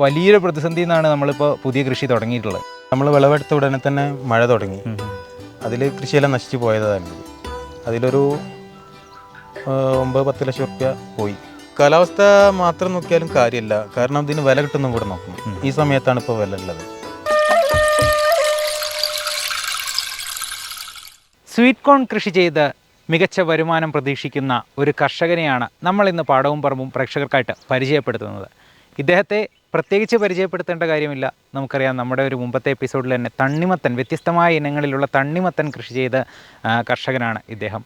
വലിയൊരു പ്രതിസന്ധി എന്നാണ് നമ്മളിപ്പോൾ പുതിയ കൃഷി തുടങ്ങിയിട്ടുള്ളത്. നമ്മൾ വിളവെടുത്ത ഉടനെ തന്നെ മഴ തുടങ്ങി. അതിൽ കൃഷിയെല്ലാം നശിച്ചു പോയതാണ്. അതിലൊരു 9-10 ലക്ഷം റുപ്യ പോയി. കാലാവസ്ഥ മാത്രം നോക്കിയാലും കാര്യമില്ല, കാരണം ഇതിന് വില കിട്ടുന്നതും കൂടെ നോക്കണം. ഈ സമയത്താണ് ഇപ്പോൾ വില ഉള്ളത്. സ്വീറ്റ് കോൺ കൃഷി ചെയ്ത് മികച്ച വരുമാനം പ്രതീക്ഷിക്കുന്ന ഒരു കർഷകനെയാണ് നമ്മളിന്ന് പാടവും പറമ്പും പ്രേക്ഷകർക്കായിട്ട് പരിചയപ്പെടുത്തുന്നത്. ഇദ്ദേഹത്തെ പ്രത്യേകിച്ച് പരിചയപ്പെടുത്തേണ്ട കാര്യമില്ല. നമുക്കറിയാം, നമ്മുടെ ഒരു മുമ്പത്തെ എപ്പിസോഡിൽ തന്നെ തണ്ണിമത്തൻ, വ്യത്യസ്തമായ ഇനങ്ങളിലുള്ള തണ്ണിമത്തൻ കൃഷി ചെയ്ത കർഷകനാണ് ഇദ്ദേഹം.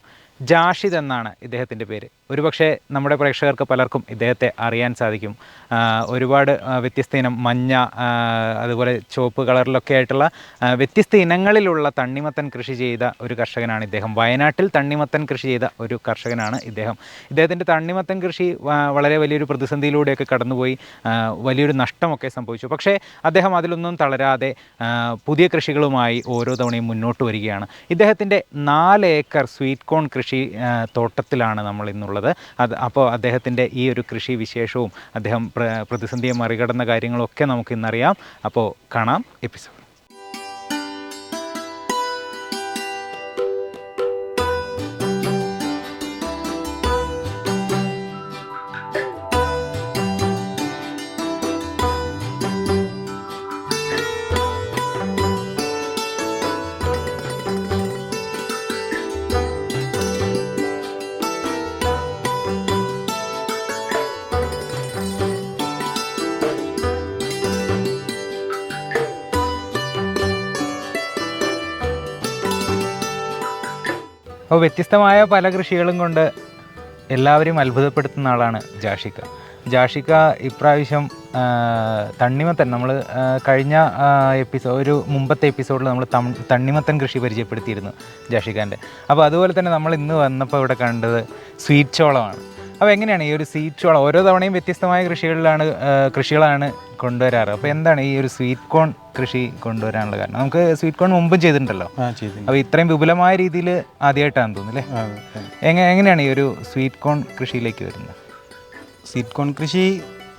ജാഷിദ് എന്നാണ് ഇദ്ദേഹത്തിൻ്റെ പേര്. ഒരുപക്ഷെ നമ്മുടെ പ്രേക്ഷകർക്ക് പലർക്കും ഇദ്ദേഹത്തെ അറിയാൻ സാധിക്കും. ഒരുപാട് വ്യത്യസ്ത ഇനം മഞ്ഞ, അതുപോലെ ചുവപ്പ് കളറിലൊക്കെ ആയിട്ടുള്ള വ്യത്യസ്ത ഇനങ്ങളിലുള്ള തണ്ണിമത്തൻ കൃഷി ചെയ്ത ഒരു കർഷകനാണ് ഇദ്ദേഹം. വയനാട്ടിൽ തണ്ണിമത്തൻ കൃഷി ചെയ്ത ഒരു കർഷകനാണ് ഇദ്ദേഹം. ഇദ്ദേഹത്തിൻ്റെ തണ്ണിമത്തൻ കൃഷി വളരെ വലിയൊരു പ്രതിസന്ധിയിലൂടെയൊക്കെ കടന്നുപോയി, വലിയൊരു നഷ്ടമൊക്കെ സംഭവിച്ചു. പക്ഷേ അദ്ദേഹം അതിലൊന്നും തളരാതെ പുതിയ കൃഷികളുമായി ഓരോ തവണയും മുന്നോട്ട് വരികയാണ്. ഇദ്ദേഹത്തിൻ്റെ 4 ഏക്കർ സ്വീറ്റ് കോൺ കൃഷി തോട്ടത്തിലാണ് നമ്മൾ ഇന്നുള്ളത്. അപ്പോൾ അദ്ദേഹത്തിൻ്റെ ഈ ഒരു കൃഷി വിശേഷവും അദ്ദേഹം പ്രതിസന്ധിയെ മറികടന്ന കാര്യങ്ങളൊക്കെ നമുക്ക് ഇന്നറിയാം. അപ്പോൾ കാണാം എപ്പിസോഡ്. അപ്പോൾ വ്യത്യസ്തമായ പല കൃഷികളും കൊണ്ട് എല്ലാവരെയും അത്ഭുതപ്പെടുത്തുന്ന ആളാണ് ജാഷിക്ക. ജാഷിക്ക ഇപ്രാവശ്യം തണ്ണിമത്തൻ, നമ്മൾ കഴിഞ്ഞ ഒരു മുമ്പത്തെ എപ്പിസോഡിൽ നമ്മൾ തണ്ണിമത്തൻ കൃഷി പരിചയപ്പെടുത്തിയിരുന്നു ജാഷിക്കാൻ്റെ. അപ്പോൾ അതുപോലെ തന്നെ നമ്മൾ ഇന്ന് വന്നപ്പോൾ ഇവിടെ കണ്ടത് സ്വീറ്റ് ചോളമാണ്. അപ്പോൾ എങ്ങനെയാണ് ഈ ഒരു സ്വീറ്റ് ചോളം? ഓരോ തവണയും വ്യത്യസ്തമായ കൃഷികളാണ് കൊണ്ടുവരാറ്. അപ്പോൾ എന്താണ് ഈ ഒരു സ്വീറ്റ് കോൺ കൃഷി കൊണ്ടുവരാനുള്ള കാരണം? നമുക്ക് സ്വീറ്റ് കോൺ മുമ്പും ചെയ്തിട്ടുണ്ടല്ലോ. അപ്പോൾ ഇത്രയും വിപുലമായ രീതിയിൽ ആദ്യമായിട്ടാണെന്ന് തോന്നുന്നു അല്ലേ? എങ്ങനെയാണ് ഈ ഒരു സ്വീറ്റ് കോൺ കൃഷിയിലേക്ക് വരുന്നത്? സ്വീറ്റ് കോൺ കൃഷി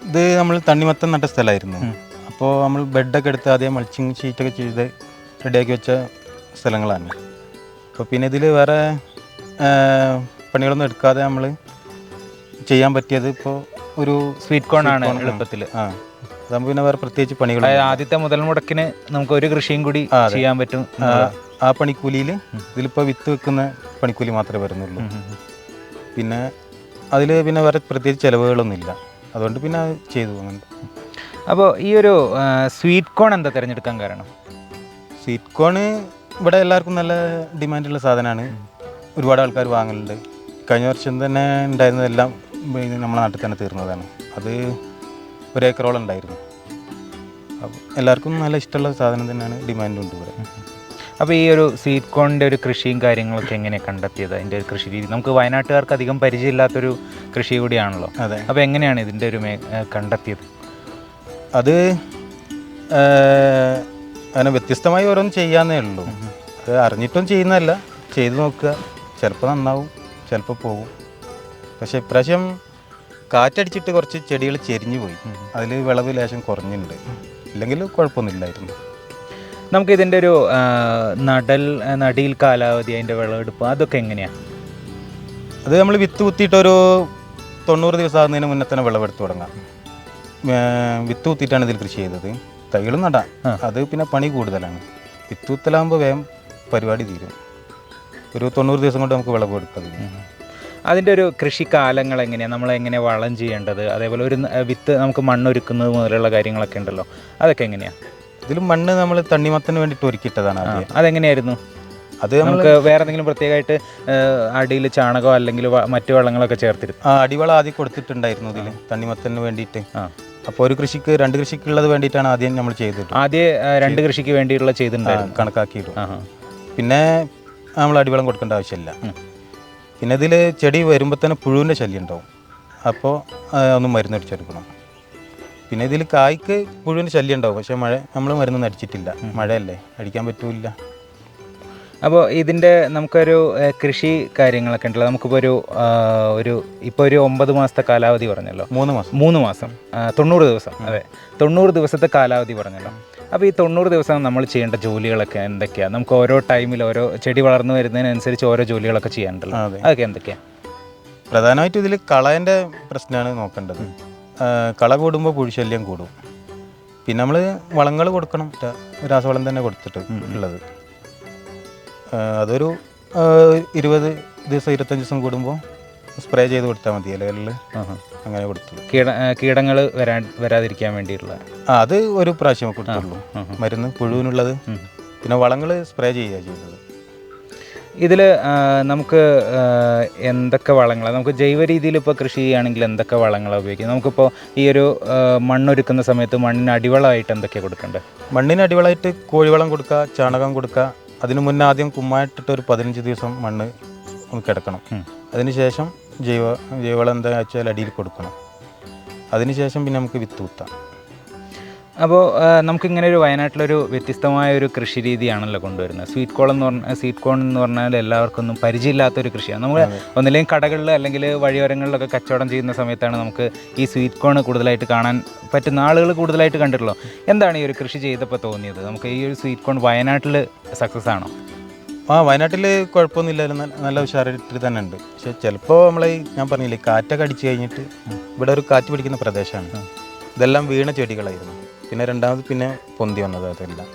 ഇത് നമ്മൾ തണ്ണിമത്തൻ നട്ട സ്ഥലമായിരുന്നു. അപ്പോൾ നമ്മൾ ബെഡൊക്കെ എടുത്ത് ആദ്യം മൾച്ചിങ് ഷീറ്റൊക്കെ ചെയ്ത് റെഡിയാക്കി വെച്ച സ്ഥലങ്ങളാണ്. അപ്പോൾ പിന്നെ ഇതിൽ വേറെ പണികളൊന്നും എടുക്കാതെ നമ്മൾ ചെയ്യാൻ പറ്റിയത് ഇപ്പോൾ ഒരു സ്വീറ്റ് കോൺ ആണ് എളുപ്പത്തിൽ. അതാകുമ്പോൾ പിന്നെ വേറെ പ്രത്യേകിച്ച് പണികൾ, ആദ്യത്തെ മുതൽ മുടക്കിന് നമുക്ക് ഒരു കൃഷിയും കൂടി ചെയ്യാൻ പറ്റും. ആ പണിക്കൂലിയിൽ ഇതിലിപ്പോൾ വിത്ത് വെക്കുന്ന പണിക്കൂലി മാത്രമേ വരുന്നുള്ളൂ. പിന്നെ അതിൽ പിന്നെ വേറെ പ്രത്യേകിച്ച് ചിലവുകളൊന്നുമില്ല. അതുകൊണ്ട് പിന്നെ ചെയ്തു അങ്ങനെ. അപ്പോൾ ഈ ഒരു സ്വീറ്റ് കോൺ എന്താ തിരഞ്ഞെടുക്കാൻ കാരണം? സ്വീറ്റ് കോണ് ഇവിടെ എല്ലാവർക്കും നല്ല ഡിമാൻഡുള്ള സാധനമാണ്. ഒരുപാട് ആൾക്കാർ വാങ്ങലുണ്ട്. കഴിഞ്ഞ വർഷം തന്നെ ഉണ്ടായിരുന്നതെല്ലാം നമ്മുടെ നാട്ടിൽ തന്നെ തീർന്നതാണ്. അത് 1 ഏക്കറോളം ഉണ്ടായിരുന്നു. അപ്പോൾ എല്ലാവർക്കും നല്ല ഇഷ്ടമുള്ള സാധനം തന്നെയാണ്, ഡിമാൻഡുണ്ട് ഇവിടെ. അപ്പോൾ ഈ ഒരു സ്വീറ്റ് കോണിൻ്റെ ഒരു കൃഷിയും കാര്യങ്ങളൊക്കെ എങ്ങനെയാണ് കണ്ടെത്തിയത്? അതിൻ്റെ ഒരു കൃഷി രീതി നമുക്ക് വയനാട്ടുകാർക്ക് അധികം പരിചയമില്ലാത്തൊരു കൃഷി കൂടിയാണല്ലോ. അതെ. അപ്പോൾ എങ്ങനെയാണ് ഇതിൻ്റെ ഒരു കണ്ടെത്തിയത്? അത് അങ്ങനെ വ്യത്യസ്തമായി ഓരോന്ന് ചെയ്യാന്നേ ഉള്ളൂ. അത് അറിഞ്ഞിട്ടും ചെയ്യുന്നതല്ല, ചെയ്ത് നോക്കുക. ചിലപ്പോൾ നന്നാവും, ചിലപ്പോൾ പോകും. പക്ഷേ ഇപ്രാവശ്യം കാറ്റടിച്ചിട്ട് കുറച്ച് ചെടികൾ ചെരിഞ്ഞു പോയി. അതിൽ വിളവ് ലേശം കുറഞ്ഞിട്ടുണ്ട്. ഇല്ലെങ്കിൽ കുഴപ്പമൊന്നുമില്ലായിരുന്നു. നമുക്കിതിൻ്റെ ഒരു നടിയിൽ കാലാവധി, അതിൻ്റെ വിളവെടുപ്പ് അതൊക്കെ എങ്ങനെയാണ്? അത് നമ്മൾ വിത്ത് കുത്തിയിട്ടൊരു 90 ദിവസം ആകുന്നതിന് മുന്നേ തന്നെ വിളവെടുത്ത് തുടങ്ങാം. വിത്ത് കുത്തിയിട്ടാണ് ഇതിൽ കൃഷി ചെയ്തത്. തൈകൾ നടാം, അത് പിന്നെ പണി കൂടുതലാണ്. വിത്ത് കുത്തലാകുമ്പോൾ വേഗം പരിപാടി തീരും. ഒരു 90 ദിവസം കൊണ്ട് നമുക്ക് വിളവെടുക്കാം. അതിൻ്റെ ഒരു കൃഷിക്കാലങ്ങൾ എങ്ങനെയാണ്? നമ്മളെങ്ങനെ വളം ചെയ്യേണ്ടത്, അതേപോലെ ഒരു വിത്ത് നമുക്ക് മണ്ണൊരുക്കുന്നത് മുതലുള്ള കാര്യങ്ങളൊക്കെ ഉണ്ടല്ലോ, അതൊക്കെ എങ്ങനെയാണ്? ഇതിൽ മണ്ണ് നമ്മൾ തണ്ണിമത്തന് വേണ്ടിയിട്ട് ഒരുക്കിയിട്ടതാണ്. അതെങ്ങനെയായിരുന്നു? അത് നമുക്ക് വേറെ എന്തെങ്കിലും പ്രത്യേകമായിട്ട് അടിയിൽ ചാണകമോ അല്ലെങ്കിൽ മറ്റു വളങ്ങളൊക്കെ ചേർത്തിരുന്നു? അടിവളം ആദ്യം കൊടുത്തിട്ടുണ്ടായിരുന്നു ഇതിൽ തണ്ണിമത്തന് വേണ്ടിയിട്ട്. അപ്പോൾ ഒരു കൃഷിക്ക് 2 കൃഷിക്കുള്ളത് വേണ്ടിയിട്ടാണ് ആദ്യം നമ്മൾ ചെയ്തിട്ട്. ആദ്യം 2 കൃഷിക്ക് വേണ്ടിയിട്ടുള്ള ചെയ്തിട്ടുണ്ടായിരുന്നു, കണക്കാക്കിയിട്ടു. പിന്നെ നമ്മൾ അടിവളം കൊടുക്കേണ്ട ആവശ്യമില്ല. പിന്നെ ഇതിൽ ചെടി വരുമ്പോൾ തന്നെ പുഴുവിൻ്റെ ശല്യം ഉണ്ടാവും. അപ്പോൾ ഒന്ന് മരുന്നടിച്ചെടുക്കണം. പിന്നെ ഇതിൽ കായ്ക്ക് പുഴുവിൻ്റെ ശല്യം ഉണ്ടാവും. പക്ഷേ നമ്മൾ മരുന്നൊന്നും അടിച്ചിട്ടില്ല. മഴയല്ലേ, അടിക്കാൻ പറ്റൂല. അപ്പോൾ ഇതിൻ്റെ നമുക്കൊരു കൃഷി കാര്യങ്ങളൊക്കെ ഉണ്ടല്ലോ. നമുക്കിപ്പോൾ ഒരു 9 മാസത്തെ കാലാവധി പറഞ്ഞല്ലോ. 3 മാസം 90 ദിവസം. അതെ, 90 ദിവസത്തെ കാലാവധി പറഞ്ഞല്ലോ. അപ്പോൾ ഈ 90 ദിവസം നമ്മൾ ചെയ്യേണ്ട ജോലികളൊക്കെ എന്തൊക്കെയാണ്? നമുക്ക് ഓരോ ടൈമിൽ ഓരോ ചെടി വളർന്നു വരുന്നതിനനുസരിച്ച് ഓരോ ജോലികളൊക്കെ ചെയ്യാനുണ്ടല്ലോ. അതൊക്കെ എന്തൊക്കെയാണ്? പ്രധാനമായിട്ടും ഇതിൽ കളേൻ്റെ പ്രശ്നമാണ് നോക്കേണ്ടത്. കള കൂടുമ്പോൾ പുഴുശല്യം കൂടും. പിന്നെ നമ്മൾ വളങ്ങൾ കൊടുക്കണം, രാസവളം തന്നെ കൊടുത്തിട്ട് ഉള്ളത്. അതൊരു 20 ദിവസം 25 ദിവസം കൂടുമ്പോൾ സ്പ്രേ ചെയ്ത് കൊടുത്താൽ മതി ഇലകളിൽ. അങ്ങനെ കൊടുത്തു. കീടങ്ങൾ വരാതിരിക്കാൻ വേണ്ടിയിട്ടുള്ള അത് ഒരു പ്രാവശ്യം കൊടുത്തുള്ളൂ മരുന്ന്, പുഴുവിനുള്ളത്. പിന്നെ വളങ്ങൾ സ്പ്രേ ചെയ്യുക ചെയ്തത്. ഇതിൽ നമുക്ക് എന്തൊക്കെ വളങ്ങളാണ് നമുക്ക് ജൈവ രീതിയിൽ ഇപ്പോൾ കൃഷി ചെയ്യുകയാണെങ്കിൽ എന്തൊക്കെ വളങ്ങളാണ് ഉപയോഗിക്കുക? നമുക്കിപ്പോൾ ഈ ഒരു മണ്ണൊരുക്കുന്ന സമയത്ത് മണ്ണിന് അടിവളമായിട്ട് എന്തൊക്കെയാണ് കൊടുക്കേണ്ടത്? മണ്ണിന് അടിവളമായിട്ട് കോഴിവളം കൊടുക്കുക, ചാണകം കൊടുക്കുക. അതിന് മുന്നേ ആദ്യം കുമ്മായിട്ടിട്ട് ഒരു 15 ദിവസം മണ്ണ് ഒന്ന് കിടക്കണം. അതിനുശേഷം ജൈവവളം എന്താ വെച്ചാൽ അടിയിൽ കൊടുക്കണം. അതിനുശേഷം പിന്നെ നമുക്ക് വിത്ത് കുത്താം. അപ്പോൾ നമുക്കിങ്ങനെ ഒരു വയനാട്ടിലൊരു വ്യത്യസ്തമായ ഒരു കൃഷി രീതിയാണല്ലോ കൊണ്ടുവരുന്നത്. സ്വീറ്റ് കോൺ എന്ന് പറഞ്ഞാൽ എല്ലാവർക്കൊന്നും പരിചയമില്ലാത്തൊരു കൃഷിയാണ്. നമ്മൾ ഒന്നില്ലെങ്കിൽ കടകളിൽ അല്ലെങ്കിൽ വഴിയോരങ്ങളിലൊക്കെ കച്ചവടം ചെയ്യുന്ന സമയത്താണ് നമുക്ക് ഈ സ്വീറ്റ് കോൺ കൂടുതലായിട്ട് കാണാൻ പറ്റുന്ന ആളുകൾ കൂടുതലായിട്ട് കണ്ടിട്ടുള്ളൂ. എന്താണ് ഈ ഒരു കൃഷി ചെയ്തപ്പോൾ തോന്നിയത്? നമുക്ക് ഈ ഒരു സ്വീറ്റ് കോൺ വയനാട്ടിൽ സക്സസ് ആണോ? വയനാട്ടിൽ കുഴപ്പമൊന്നുമില്ലാലും നല്ല ഉഷാറായിട്ട് തന്നെ ഉണ്ട്. പക്ഷെ ചിലപ്പോൾ ഞാൻ പറഞ്ഞില്ലേ, കാറ്റൊക്കെ അടിച്ചു കഴിഞ്ഞിട്ട് ഇവിടെ ഒരു കാറ്റ് പിടിക്കുന്ന പ്രദേശമാണ്. ഇതെല്ലാം വീണ ചെടികളായിരുന്നു. പിന്നെ രണ്ടാമത് പിന്നെ പൊന്തി വന്നത് അതെല്ലാം.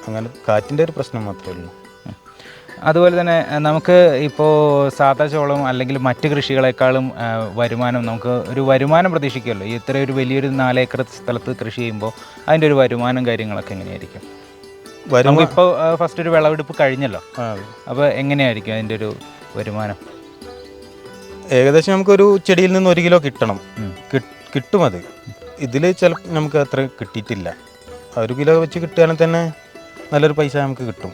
അങ്ങനെ കാറ്റിൻ്റെ ഒരു പ്രശ്നം മാത്രമേ ഉള്ളൂ. അതുപോലെ തന്നെ നമുക്ക് ഇപ്പോൾ സാധാ ചോളം അല്ലെങ്കിൽ മറ്റ് കൃഷികളെക്കാളും നമുക്ക് ഒരു വരുമാനം പ്രതീക്ഷിക്കുമല്ലോ. ഇത്ര ഒരു വലിയൊരു 4 ഏക്കർ സ്ഥലത്ത് കൃഷി ചെയ്യുമ്പോൾ അതിൻ്റെ ഒരു വരുമാനം കാര്യങ്ങളൊക്കെ എങ്ങനെയായിരിക്കും? നമുക്കിപ്പോൾ ഫസ്റ്റ് ഒരു വിളവെടുപ്പ് കഴിഞ്ഞല്ലോ. അപ്പോൾ എങ്ങനെയായിരിക്കും അതിൻ്റെ ഒരു വരുമാനം? ഏകദേശം നമുക്കൊരു ചെടിയിൽ നിന്ന് 1 കിലോ കിട്ടണം. കിട്ടും. അത് ഇതിൽ നമുക്ക് അത്ര കിട്ടിയിട്ടില്ല. 1 കിലോ വെച്ച് കിട്ടുകയാണെങ്കിൽ തന്നെ നല്ലൊരു പൈസ നമുക്ക് കിട്ടും.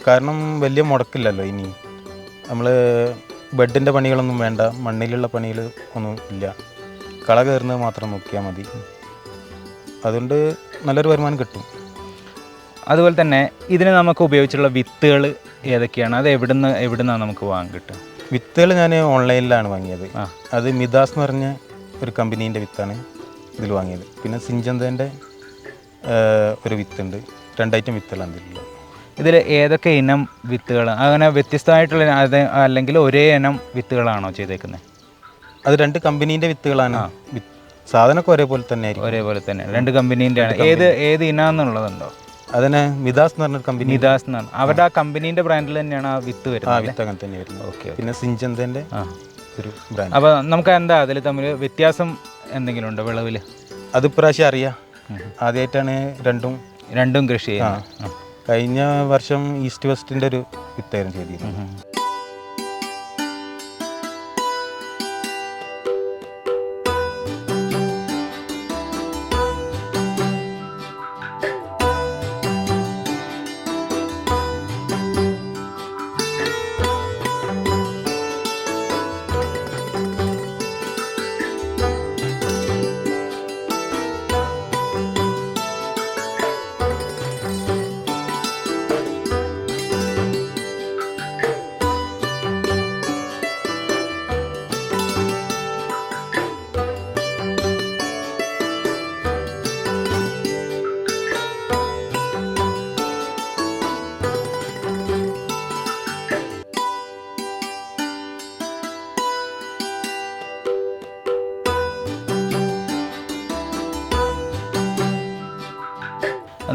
കാരണം വലിയ മുടക്കില്ലല്ലോ. ഇനി നമ്മൾ ബെഡിൻ്റെ പണികളൊന്നും വേണ്ട, മണ്ണിലുള്ള പണികൾ ഒന്നും ഇല്ല, കള കയറുന്നത് മാത്രം നോക്കിയാൽ മതി. അതുകൊണ്ട് നല്ലൊരു വരുമാനം കിട്ടും. അതുപോലെ തന്നെ ഇതിന് നമുക്ക് ഉപയോഗിച്ചുള്ള വിത്തുകൾ ഏതൊക്കെയാണ്? അത് എവിടുന്നാണ് നമുക്ക് വാങ്ങാൻ കിട്ടുക? വിത്തുകൾ ഞാൻ ഓൺലൈനിലാണ് വാങ്ങിയത്. അത് മിദാസ് എന്ന് പറഞ്ഞ ഒരു കമ്പനീൻ്റെ വിത്താണ് ഇതിൽ വാങ്ങിയത്. പിന്നെ സിഞ്ചന്തേൻ്റെ ഒരു വിത്തുണ്ട്. 2 ഐറ്റം വിത്തുകളാണ് ഇതിലുള്ളത്. ഇതിൽ ഏതൊക്കെ ഇനം വിത്തുകൾ? അങ്ങനെ വ്യത്യസ്തമായിട്ടുള്ള അല്ലെങ്കിൽ ഒരേ ഇനം വിത്തുകളാണോ ചെയ്തേക്കുന്നത്? അത് 2 കമ്പനീൻ്റെ വിത്തുകളാണ്. സാധനമൊക്കെ ഒരേപോലെ തന്നെ ആയിരിക്കും. ഒരേപോലെ തന്നെ 2 കമ്പനീൻ്റെ ആണ്. ഏത് ഇനാന്നുള്ളതുണ്ടോ? അതിന് മിദാസ് എന്ന് പറഞ്ഞൊരു കമ്പനി. മിദാസ് എന്നാണ് അവരുടെ ആ കമ്പനീൻ്റെ ബ്രാൻഡിൽ തന്നെയാണ് ആ വിത്ത് വരുന്നത്. വിത്ത് അങ്ങനെ തന്നെ വരുന്നത്. ഓക്കെ. പിന്നെ സിഞ്ചന്തേൻ്റെ ഒരു ബ്രാൻഡ്. അപ്പോൾ നമുക്ക് എന്താ അതിൽ തമ്മിൽ വ്യത്യാസം എന്തെങ്കിലും ഉണ്ടോ വിളവിൽ? അത് ഇപ്രാവശ്യം അറിയാം. ആദ്യമായിട്ടാണ് രണ്ടും കൃഷി ചെയ്യുന്നത്. കഴിഞ്ഞ വർഷം ഈസ്റ്റ് വെസ്റ്റിൻ്റെ ഒരു വിത്തായിരുന്നു ചെയ്തിരുന്നത്.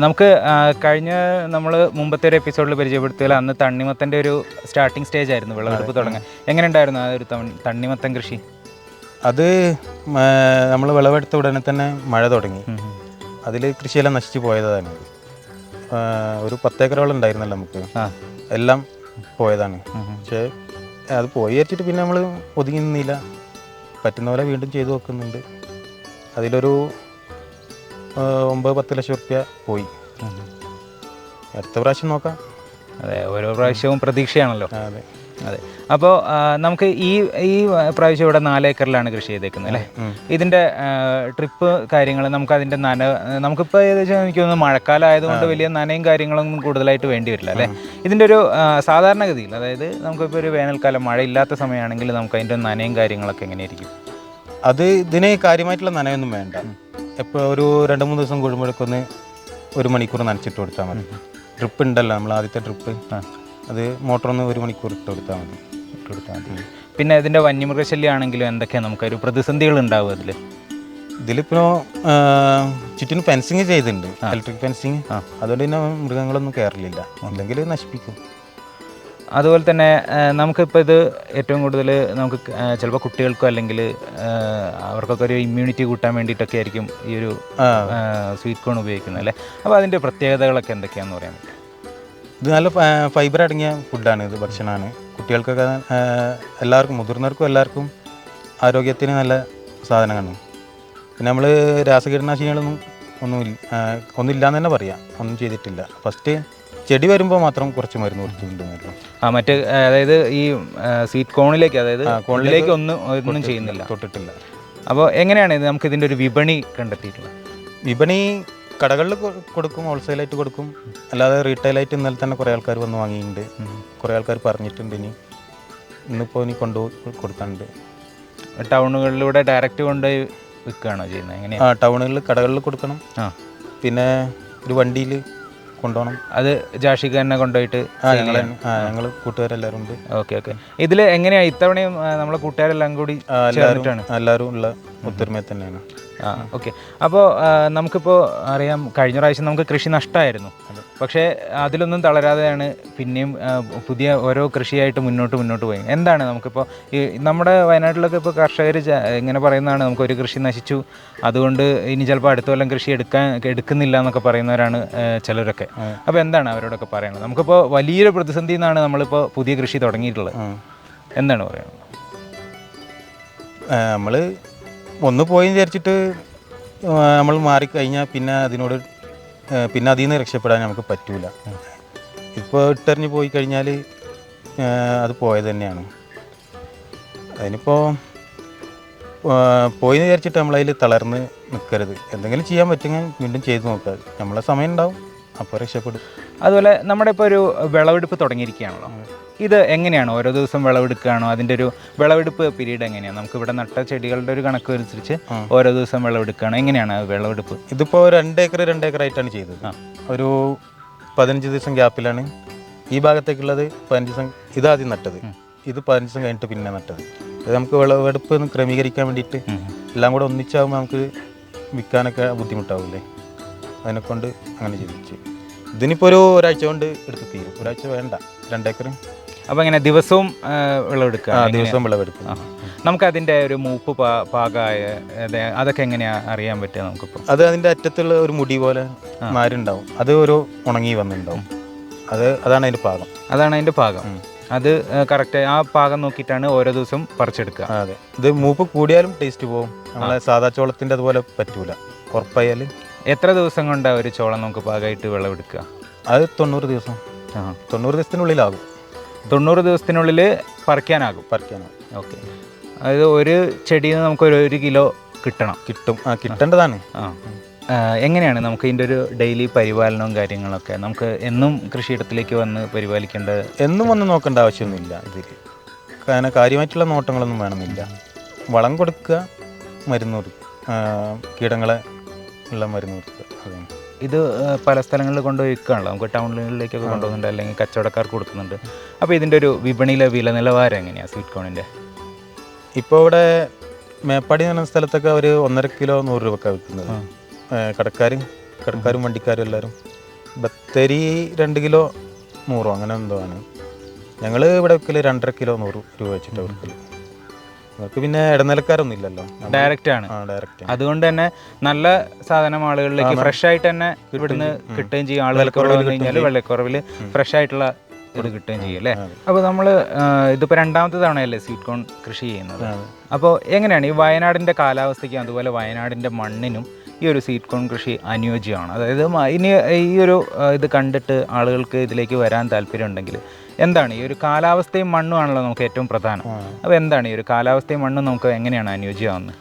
നമുക്ക് കഴിഞ്ഞ നമ്മൾ മുമ്പത്തെ ഒരു എപ്പിസോഡിൽ പരിചയപ്പെടുത്തിയാൽ അന്ന് തണ്ണിമത്തൻ്റെ ഒരു സ്റ്റാർട്ടിങ് സ്റ്റേജ് ആയിരുന്നു വിളവെടുപ്പ് തുടങ്ങാൻ. എങ്ങനെ ഉണ്ടായിരുന്നു ആ ഒരു തണ്ണിമത്തൻ കൃഷി? അത് നമ്മൾ വിളവെടുത്ത ഉടനെ തന്നെ മഴ തുടങ്ങി. അതിൽ കൃഷിയെല്ലാം നശിച്ചു പോയതാണ്. ഒരു 10 ഏക്കറോളം ഉണ്ടായിരുന്നല്ലോ നമുക്ക്. എല്ലാം പോയതാണ്. പക്ഷേ അത് പോയി വെച്ചിട്ട് പിന്നെ നമ്മൾ ഒതുങ്ങി നിന്നില്ല. പറ്റുന്ന പോലെ വീണ്ടും ചെയ്തു നോക്കുന്നുണ്ട്. അതിലൊരു 9-10 ലക്ഷം റുപ്യ പോയി. അടുത്ത പ്രാവശ്യം നോക്കാം. അതെ, ഓരോ പ്രാവശ്യവും പ്രതീക്ഷയാണല്ലോ. അതെ. അതെ. അപ്പോൾ നമുക്ക് ഈ പ്രാവശ്യം ഇവിടെ 4 ഏക്കറിലാണ് കൃഷി ചെയ്തേക്കുന്നത് അല്ലേ? ഇതിൻ്റെ ട്രിപ്പ് കാര്യങ്ങൾ നമുക്കതിൻ്റെ നമുക്കിപ്പോൾ ഏകദേശം എനിക്ക് തോന്നുന്നു മഴക്കാലം ആയതുകൊണ്ട് വലിയ നനയും കാര്യങ്ങളൊന്നും കൂടുതലായിട്ട് വേണ്ടി വരില്ല അല്ലേ? ഇതിൻ്റെ ഒരു സാധാരണഗതിയിൽ, അതായത് നമുക്കിപ്പോൾ ഒരു വേനൽക്കാലം മഴയില്ലാത്ത സമയമാണെങ്കിൽ നമുക്ക് അതിൻ്റെ നനയും കാര്യങ്ങളൊക്കെ എങ്ങനെയായിരിക്കും? അത് ഇതിന് കാര്യമായിട്ടുള്ള നനയൊന്നും വേണ്ട. എപ്പോൾ ഒരു 2-3 ദിവസം കൂടുമ്പോഴേക്കൊന്ന് 1 മണിക്കൂർ നനച്ചിട്ട് കൊടുത്താൽ മതി. ട്രിപ്പ് ഉണ്ടല്ലോ, നമ്മൾ ആദ്യത്തെ ട്രിപ്പ്, അത് മോട്ടറൊന്ന് 1 മണിക്കൂർ ഇട്ട് കൊടുത്താൽ മതി. പിന്നെ ഇതിൻ്റെ വന്യമൃഗശല്യം ആണെങ്കിലും എന്തൊക്കെയാണ് നമുക്കൊരു പ്രതിസന്ധികൾ ഉണ്ടാവും ഇതിലിപ്പോൾ ചുറ്റിനും ഫെൻസിങ് ചെയ്തിട്ടുണ്ട്, ഇലക്ട്രിക് ഫെൻസിങ്. അതുകൊണ്ട് തന്നെ മൃഗങ്ങളൊന്നും കയറില്ല, അല്ലെങ്കിൽ നശിപ്പിക്കും. അതുപോലെ തന്നെ നമുക്കിപ്പോൾ ഇത് ഏറ്റവും കൂടുതൽ നമുക്ക് ചിലപ്പോൾ കുട്ടികൾക്കോ അല്ലെങ്കിൽ അവർക്കൊക്കെ ഒരു ഇമ്മ്യൂണിറ്റി കൂട്ടാൻ വേണ്ടിയിട്ടൊക്കെ ആയിരിക്കും ഈ ഒരു സ്വീറ്റ് കോൺ ഉപയോഗിക്കുന്നത് അല്ലേ? അപ്പോൾ അതിൻ്റെ പ്രത്യേകതകളൊക്കെ എന്തൊക്കെയാണെന്ന് പറയാൻ പറ്റും? ഇത് നല്ല ഫൈബർ അടങ്ങിയ ഫുഡാണ്, ഇത് ഭക്ഷണമാണ്. കുട്ടികൾക്കൊക്കെ എല്ലാവർക്കും, മുതിർന്നവർക്കും എല്ലാവർക്കും ആരോഗ്യത്തിന് നല്ല സാധനമാണ്. പിന്നെ നമ്മൾ രാസകീടനാശിനികളൊന്നും ഒന്നുമില്ലാന്ന് തന്നെ പറയാം, ഒന്നും ചെയ്തിട്ടില്ല. ഫസ്റ്റ് ചെടി വരുമ്പോൾ മാത്രം കുറച്ച് മരുന്ന് കൊടുത്തിട്ടുണ്ടെന്നല്ലോ. മറ്റ് അതായത് ഈ സ്വീറ്റ് കോണിലേക്ക്, അതായത് കോണിലേക്ക് ഒന്നും ചെയ്യുന്നില്ല, തൊട്ടിട്ടില്ല. അപ്പോൾ എങ്ങനെയാണ് ഇത് നമുക്ക് ഇതിൻ്റെ ഒരു വിപണി കണ്ടെത്തിയിട്ടുള്ളത്? വിപണി കടകളിൽ കൊടുക്കും, ഹോൾസെയിലായിട്ട് കൊടുക്കും, അല്ലാതെ റീറ്റെയിലായിട്ട് ഇന്നലെ തന്നെ കുറേ ആൾക്കാർ വന്ന് വാങ്ങിയിട്ടുണ്ട്. കുറേ ആൾക്കാർ പറഞ്ഞിട്ടുണ്ട് ഇന്നിപ്പോൾ കൊണ്ടുപോയി കൊടുക്കാനുണ്ട്. ടൗണുകളിലൂടെ ഡയറക്റ്റ് കൊണ്ടുപോയി വിൽക്കുകയാണോ ചെയ്യുന്നത്? എങ്ങനെയാണ്? ടൗണുകളിൽ കടകളിൽ കൊടുക്കണം, പിന്നെ ഒരു വണ്ടിയിൽ കൊണ്ടുപോകണം. അത് ജാഷിക്ക് തന്നെ കൊണ്ടുപോയിട്ട് ഞങ്ങൾ കൂട്ടുകാരെല്ലാവരും ഉണ്ട്. ഓക്കെ. ഇതിൽ എങ്ങനെയാണ് ഇത്തവണയും നമ്മളെ കൂട്ടുകാരെല്ലാം കൂടി എല്ലാവരും ഉള്ള ഒത്തൊരുമ തന്നെയാണ്. ഓക്കെ. അപ്പോൾ നമുക്കിപ്പോൾ അറിയാം, കഴിഞ്ഞ പ്രാവശ്യം നമുക്ക് കൃഷി നഷ്ടമായിരുന്നു. പക്ഷേ അതിലൊന്നും തളരാതെയാണ് പിന്നെയും പുതിയ ഓരോ കൃഷിയായിട്ട് മുന്നോട്ട് പോയി. എന്താണ് നമുക്കിപ്പോൾ ഈ നമ്മുടെ വയനാട്ടിലൊക്കെ ഇപ്പോൾ കർഷകർ ഇങ്ങനെ പറയുന്നതാണ്, നമുക്കൊരു കൃഷി നശിച്ചു, അതുകൊണ്ട് ഇനി ചിലപ്പോൾ അടുത്ത കൊല്ലം കൃഷി എടുക്കുന്നില്ല എന്നൊക്കെ പറയുന്നവരാണ് ചിലരൊക്കെ. അപ്പോൾ എന്താണ് അവരോടൊക്കെ പറയുന്നത്? നമുക്കിപ്പോൾ വലിയൊരു പ്രതിസന്ധി എന്നാണ് നമ്മളിപ്പോൾ പുതിയ കൃഷി തുടങ്ങിയിട്ടുള്ളത്. എന്താണ് പറയുന്നത്? നമ്മൾ ഒന്ന് പോയി വിചാരിച്ചിട്ട് നമ്മൾ മാറിക്കഴിഞ്ഞാൽ പിന്നെ അതിൽ നിന്ന് രക്ഷപ്പെടാൻ നമുക്ക് പറ്റൂല. ഇപ്പോൾ ഇട്ടെറിഞ്ഞ് പോയി കഴിഞ്ഞാൽ അത് പോയത് തന്നെയാണ്. അതിനിപ്പോൾ പോയി വിചാരിച്ചിട്ട് നമ്മളതിൽ തളർന്ന് നിൽക്കരുത്. എന്തെങ്കിലും ചെയ്യാൻ പറ്റുമെങ്കിൽ വീണ്ടും ചെയ്ത് നോക്കുക. നമ്മളെ സമയം ഉണ്ടാവും, അപ്പോൾ രക്ഷപ്പെടും. അതുപോലെ നമ്മുടെ ഇപ്പോൾ ഒരു വിളവെടുപ്പ് തുടങ്ങിയിരിക്കുകയാണല്ലോ, ഇത് എങ്ങനെയാണ്? ഓരോ ദിവസം വിളവെടുക്കുകയാണോ? അതിൻ്റെ ഒരു വിളവെടുപ്പ് പീരീഡ് എങ്ങനെയാണ്? നമുക്ക് ഇവിടെ നട്ട ചെടികളുടെ ഒരു കണക്ക് അനുസരിച്ച് ഓരോ ദിവസം വിളവെടുക്കുകയാണോ? എങ്ങനെയാണ് വിളവെടുപ്പ്? ഇതിപ്പോൾ 2 ഏക്കറായിട്ടാണ് ചെയ്തത്. ഒരു 15 ദിവസം ഗ്യാപ്പിലാണ് ഈ ഭാഗത്തേക്കുള്ളത്. 15 ദിവസം ഇതാദ്യം നട്ടത്, ഇത് 15 ദിവസം കഴിഞ്ഞിട്ട് പിന്നെ നട്ടത്. അത് നമുക്ക് വിളവെടുപ്പ് ക്രമീകരിക്കാൻ വേണ്ടിയിട്ട് എല്ലാം കൂടെ ഒന്നിച്ചാകുമ്പോൾ നമുക്ക് വിൽക്കാനൊക്കെ ബുദ്ധിമുട്ടാവില്ലേ, അതിനെക്കൊണ്ട് അങ്ങനെ ചെയ്യിച്ചു. ഇതിനിപ്പോൾ ഒരാഴ്ച കൊണ്ട് എടുത്ത് തീരും. ഒരാഴ്ച വേണ്ട, 2 ഏക്കർ. അപ്പോൾ ഇങ്ങനെ ദിവസവും വിളവെടുക്കുക? ദിവസവും വിളവെടുക്കും. നമുക്കതിൻ്റെ ഒരു മൂപ്പ് പാകമായ അതൊക്കെ എങ്ങനെയാണ് അറിയാൻ പറ്റുക നമുക്കിപ്പോൾ? അത് അതിൻ്റെ അറ്റത്തുള്ള ഒരു മുടി പോലെ മാരുണ്ടാവും, അത് ഒരു ഉണങ്ങി വന്നിട്ടുണ്ടാവും. അതാണ് അതിൻ്റെ പാകം. അത് കറക്റ്റ് ആ പാകം നോക്കിയിട്ടാണ് ഓരോ ദിവസം പറിച്ചെടുക്കുക. അതെ. ഇത് മൂപ്പ് കൂടിയാലും ടേസ്റ്റ് പോകും. നമ്മളെ സാധാ ചോളത്തിൻ്റെ അതുപോലെ പറ്റൂല. ഉറപ്പായാൽ എത്ര ദിവസം കൊണ്ടാണ് ഒരു ചോളം നമുക്ക് പാകമായിട്ട് വിളവെടുക്കുക? അത് 90 ദിവസം. 90 ദിവസത്തിനുള്ളിലാകും. 90 ദിവസത്തിനുള്ളിൽ പറിക്കാനാകും. ഓക്കെ. അതായത് ഒരു ചെടിയിൽ നിന്ന് നമുക്ക് 1 കിലോ കിട്ടും. കിട്ടേണ്ടതാണ്. എങ്ങനെയാണ് നമുക്ക് ഇതിൻ്റെ ഒരു ഡെയിലി പരിപാലനവും കാര്യങ്ങളൊക്കെ? നമുക്ക് എന്നും കൃഷിയിടത്തിലേക്ക് വന്ന് പരിപാലിക്കേണ്ടത്? എന്നും വന്ന് നോക്കേണ്ട ആവശ്യമൊന്നുമില്ല. ഇതിൽ കാരണം കാര്യമായിട്ടുള്ള നോട്ടങ്ങളൊന്നും വേണമെന്നില്ല. വളം കൊടുക്കുക, മരുന്ന് കൊടുക്കുക, കീടങ്ങളെ ഉള്ള മരുന്ന് കൊടുക്കുക. ഇത് പല സ്ഥലങ്ങളിൽ കൊണ്ടുപോയി വിൽക്കുകയാണല്ലോ, നമുക്ക് ടൗണുകളിലേക്കൊക്കെ കൊണ്ടുപോകുന്നുണ്ട്, അല്ലെങ്കിൽ കച്ചവടക്കാർക്ക് കൊടുക്കുന്നുണ്ട്. അപ്പോൾ ഇതിൻ്റെ ഒരു വിപണിയിലെ വില നിലവാരം എങ്ങനെയാണ് സ്വീറ്റ് കോണിൻ്റെ? ഇപ്പോൾ ഇവിടെ മേപ്പാടി എന്ന സ്ഥലത്തൊക്കെ ഒരു 1.5 കിലോ 100 രൂപക്കാണ് വിൽക്കുന്നത്. കടക്കാരും വണ്ടിക്കാരും എല്ലാവരും. ബത്തേരി 2 കിലോ 100 അങ്ങനെ എന്തോ ആണ്. ഞങ്ങൾ ഇവിടെ വിൽക്കൽ 2.5 കിലോ 100 രൂപ വെച്ചിട്ട് വിൽക്കൽ. നമുക്ക് പിന്നെ ഇടനിലക്കാരൊന്നും ഇല്ലല്ലോ, ഡയറക്റ്റ് ആണ്. അതുകൊണ്ട് തന്നെ നല്ല സാധനം ആളുകളിലേക്ക് ഫ്രഷ് ആയിട്ട് തന്നെ ഇവിടുന്ന് കിട്ടുകയും ചെയ്യും. ആളുകൾക്ക് കഴിഞ്ഞാൽ വെള്ളക്കുറവിൽ ഫ്രഷ് ആയിട്ടുള്ള ഇത് കിട്ടുകയും ചെയ്യും അല്ലേ? അപ്പോൾ നമ്മൾ ഇതിപ്പോൾ 2ാമത്തെ തവണയല്ലേ സ്വീറ്റ് കോൺ കൃഷി ചെയ്യുന്നത്. അപ്പോൾ എങ്ങനെയാണ് ഈ വയനാടിൻ്റെ കാലാവസ്ഥയ്ക്കും അതുപോലെ വയനാടിൻ്റെ മണ്ണിനും ഈ ഒരു സ്വീറ്റ് കോൺ കൃഷി അനുയോജ്യമാണ്? അതായത് ഇനി ഈ ഒരു ഇത് കണ്ടിട്ട് ആളുകൾക്ക് ഇതിലേക്ക് വരാൻ താല്പര്യമുണ്ടെങ്കിൽ എന്താണ് ഈ ഒരു കാലാവസ്ഥയും മണ്ണും ആണല്ലോ നമുക്ക് ഏറ്റവും പ്രധാനം. അപ്പോൾ എന്താണ് ഈ ഒരു കാലാവസ്ഥയും മണ്ണും നമുക്ക് എങ്ങനെയാണ് അനുയോജ്യമാവുന്നത്?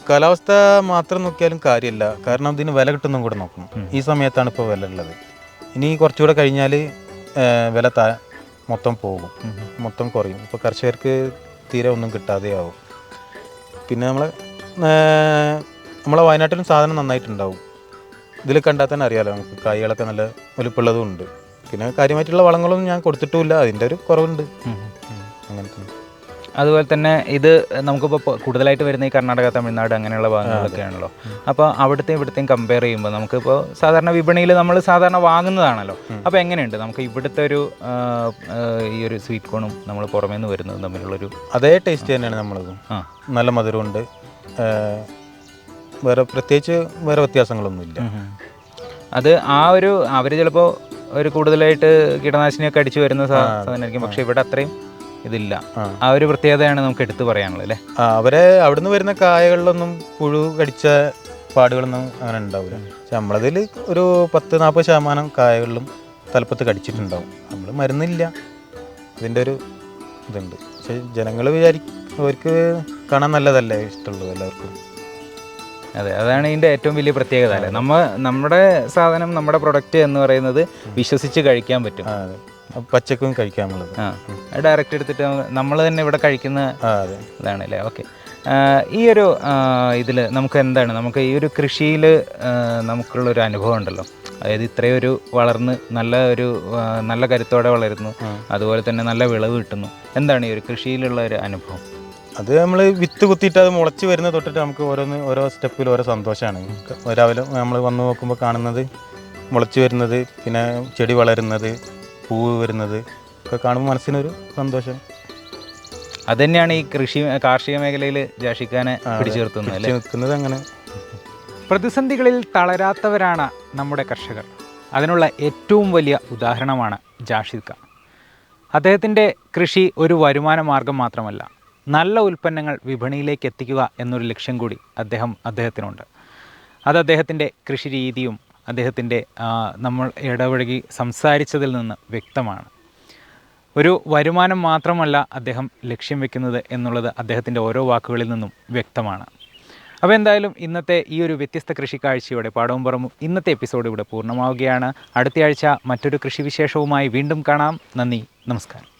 കാലാവസ്ഥ മാത്രം നോക്കിയാലും കാര്യമില്ല. കാരണം ഇതിന് വില കിട്ടുന്നതും കൂടെ നോക്കണം. ഈ സമയത്താണ് ഇപ്പോൾ വില ഉള്ളത്. ഇനി കുറച്ചുകൂടെ കഴിഞ്ഞാൽ വില മൊത്തം പോകും, മൊത്തം കുറയും. ഇപ്പോൾ കർഷകർക്ക് തീരെ ഒന്നും കിട്ടാതെയാവും. പിന്നെ നമ്മളെ വയനാട്ടിലും സാധനം നന്നായിട്ടുണ്ടാവും. ഇതിൽ കണ്ടാൽ തന്നെ അറിയാമല്ലോ, നമുക്ക് കായ്കളൊക്കെ നല്ല വലുപ്പമുള്ളതും ഉണ്ട്. പിന്നെ കാര്യമായിട്ടുള്ള വളങ്ങളൊന്നും ഞാൻ കൊടുത്തിട്ടുമില്ല, അതിൻ്റെ ഒരു കുറവുണ്ട്. അങ്ങനെ തന്നെ. അതുപോലെ തന്നെ ഇത് നമുക്കിപ്പോൾ കൂടുതലായിട്ട് വരുന്ന ഈ കർണാടക, തമിഴ്നാട് അങ്ങനെയുള്ള ഭാഗങ്ങളിലൊക്കെ ആണല്ലോ. അപ്പോൾ അവിടുത്തെയും ഇവിടുത്തെയും കമ്പയർ ചെയ്യുമ്പോൾ നമുക്കിപ്പോൾ സാധാരണ വിപണിയിൽ നമ്മൾ സാധാരണ വാങ്ങുന്നതാണല്ലോ. അപ്പോൾ എങ്ങനെയുണ്ട് നമുക്ക് ഇവിടുത്തെ ഒരു ഈ ഒരു സ്വീറ്റ് കോണും നമ്മൾ പുറമേ നിന്ന് വരുന്നതും തമ്മിലുള്ളൊരു? അതേ ടേസ്റ്റ് തന്നെയാണ് നമ്മളതും. നല്ല മധുരമുണ്ട്, വേറെ വ്യത്യാസങ്ങളൊന്നുമില്ല. അത് അവർ ചിലപ്പോൾ ഒരു കൂടുതലായിട്ട് കീടനാശിനിയൊക്കെ അടിച്ചു വരുന്ന സാധനമായിരിക്കും, പക്ഷേ ഇവിടെ അത്രയും ഇതില്ല. ആ ഒരു പ്രത്യേകതയാണ് നമുക്ക് എടുത്തു പറയാനുള്ളത് അല്ലേ? അവിടുന്ന് വരുന്ന കായകളിലൊന്നും പുഴു കടിച്ച പാടുകളൊന്നും അങ്ങനെ ഉണ്ടാവില്ല. പക്ഷെ നമ്മളതിൽ ഒരു 10-40% കായകളിലും തലപ്പത്ത് കടിച്ചിട്ടുണ്ടാവും. നമ്മൾ മരുന്നില്ല, അതിൻ്റെ ഒരു ഇതുണ്ട്. പക്ഷെ ജനങ്ങൾ അവർക്ക് കാണാൻ നല്ലതല്ലേ ഇഷ്ടമുള്ളത് എല്ലാവർക്കും. അതെ, അതാണ് ഇതിൻ്റെ ഏറ്റവും വലിയ പ്രത്യേകത അല്ലേ? നമ്മുടെ സാധനം, നമ്മുടെ പ്രൊഡക്റ്റ് എന്ന് പറയുന്നത് വിശ്വസിച്ച് കഴിക്കാൻ പറ്റും. പച്ചക്കും കഴിക്കാനുള്ളത് ഡയറക്റ്റ് എടുത്തിട്ട് നമ്മൾ തന്നെ ഇവിടെ കഴിക്കുന്ന ഇതാണല്ലേ? ഓക്കെ. ഈ ഒരു ഇതിൽ നമുക്ക് ഈ ഒരു കൃഷിയിൽ നമുക്കുള്ളൊരു അനുഭവം ഉണ്ടല്ലോ. അതായത് ഇത്രയൊരു വളർന്ന് നല്ല കരുത്തോടെ വളരുന്നു, അതുപോലെ തന്നെ നല്ല വിളവ് കിട്ടുന്നു. എന്താണ് ഈ ഒരു കൃഷിയിലുള്ള ഒരു അനുഭവം? അത് നമ്മൾ വിത്ത് കുത്തിയിട്ട് അത് മുളച്ച് വരുന്നത് തൊട്ടിട്ട് നമുക്ക് ഓരോ സ്റ്റെപ്പിൽ ഓരോ സന്തോഷമാണ്. രാവിലെ നമ്മൾ വന്ന് നോക്കുമ്പോൾ കാണുന്നത് മുളച്ച് വരുന്നത്, പിന്നെ ചെടി വളരുന്നത്, പൂവ് വരുന്നത് ഒക്കെ കാണുമ്പോൾ മനസ്സിനൊരു സന്തോഷം. അതുതന്നെയാണ് ഈ കാർഷിക മേഖലയിൽ ജാഷിഖാനെ പിടിച്ചു നിർത്തുന്നത്. അങ്ങനെ പ്രതിസന്ധികളിൽ തളരാത്തവരാണ് നമ്മുടെ കർഷകർ. അതിനുള്ള ഏറ്റവും വലിയ ഉദാഹരണമാണ് ജാഷിദ് ഖാൻ. അദ്ദേഹത്തിൻ്റെ കൃഷി ഒരു വരുമാന മാർഗം മാത്രമല്ല, നല്ല ഉൽപ്പന്നങ്ങൾ വിപണിയിലേക്ക് എത്തിക്കുക എന്നൊരു ലക്ഷ്യം കൂടി അദ്ദേഹത്തിനുണ്ട്. അത് അദ്ദേഹത്തിൻ്റെ കൃഷി രീതിയും അദ്ദേഹത്തിൻ്റെ നമ്മൾ ഇടപഴകി സംസാരിച്ചതിൽ നിന്ന് വ്യക്തമാണ്. ഒരു വരുമാനം മാത്രമല്ല അദ്ദേഹം ലക്ഷ്യം വെക്കുന്നത് എന്നുള്ളത് അദ്ദേഹത്തിൻ്റെ ഓരോ വാക്കുകളിൽ നിന്നും വ്യക്തമാണ്. അപ്പോൾ എന്തായാലും ഇന്നത്തെ ഈ ഒരു വ്യത്യസ്ത കൃഷി കാഴ്ചയോടെ പാടവും പറമ്പും ഇന്നത്തെ എപ്പിസോഡ് ഇവിടെ പൂർണ്ണമാവുകയാണ്. അടുത്തയാഴ്ച മറ്റൊരു കൃഷി വിശേഷവുമായി വീണ്ടും കാണാം. നന്ദി, നമസ്കാരം.